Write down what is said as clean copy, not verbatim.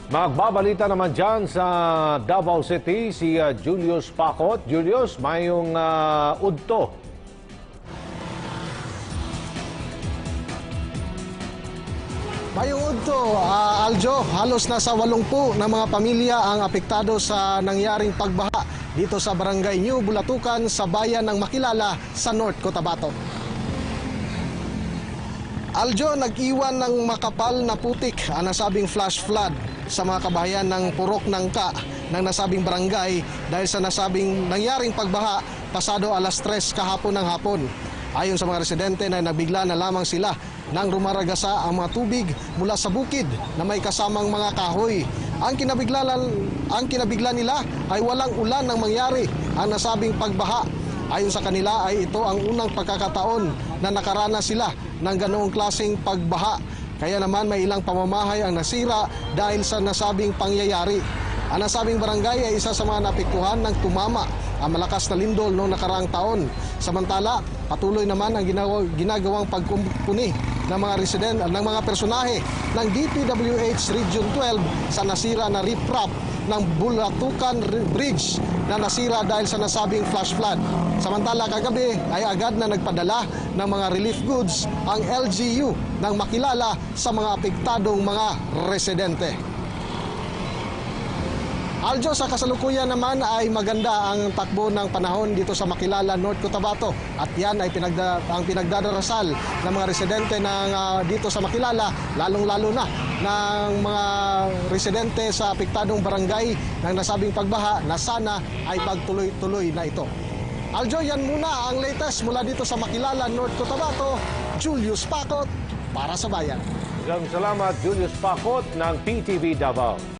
Magbabalita naman dyan sa Davao City si Julius Pacot. Julius, mayong udto. Mayong udto, Aljo, halos nasa 80 na mga pamilya ang apektado sa nangyaring pagbaha dito sa Barangay New Bulatukan sa bayan ng Makilala sa North Cotabato. Aljo, nag-iwan ng makapal na putik ang nasabing flash flood sa mga kabahayan ng Purok Nangka ng nasabing barangay dahil sa nasabing nangyaring pagbaha pasado alas 3 kahapon ng hapon. Ayon sa mga residente na nabigla na lamang sila nang rumaragasa ang mga tubig mula sa bukid na may kasamang mga kahoy. Ang kinabigla nila ay walang ulan nang mangyari ang nasabing pagbaha. Ayon sa kanila ay ito ang unang pagkakataon na nakaranas sila ng ganoong klaseng pagbaha. Kaya naman may ilang pamamahay ang nasira dahil sa nasabing pangyayari. Ang nasabing barangay ay isa sa mga napektuhan ng tumama ang malakas na lindol noong nakaraang taon. Samantala, patuloy naman ang ginagawang pagkumpuni ng mga personahe ng DPWH Region 12 sa nasira na riprap ng Bulatukan Bridge na nasira dahil sa nasabing flash flood. Samantala, kagabi ay agad na nagpadala ng mga relief goods ang LGU ng Makilala sa mga apektadong mga residente. Aljo, sa kasalukuyan naman ay maganda ang takbo ng panahon dito sa Makilala, North Cotabato. At yan ay ang pinagdadarasal ng mga residente dito sa Makilala, lalong-lalo na ng mga residente sa apektadong barangay ng nasabing pagbaha na sana ay pagtuloy-tuloy na ito. Aljo, yan muna ang latest mula dito sa Makilala, North Cotabato. Julius Pacot para sa Bayan. Salamat, Julius Pacot ng PTV Davao.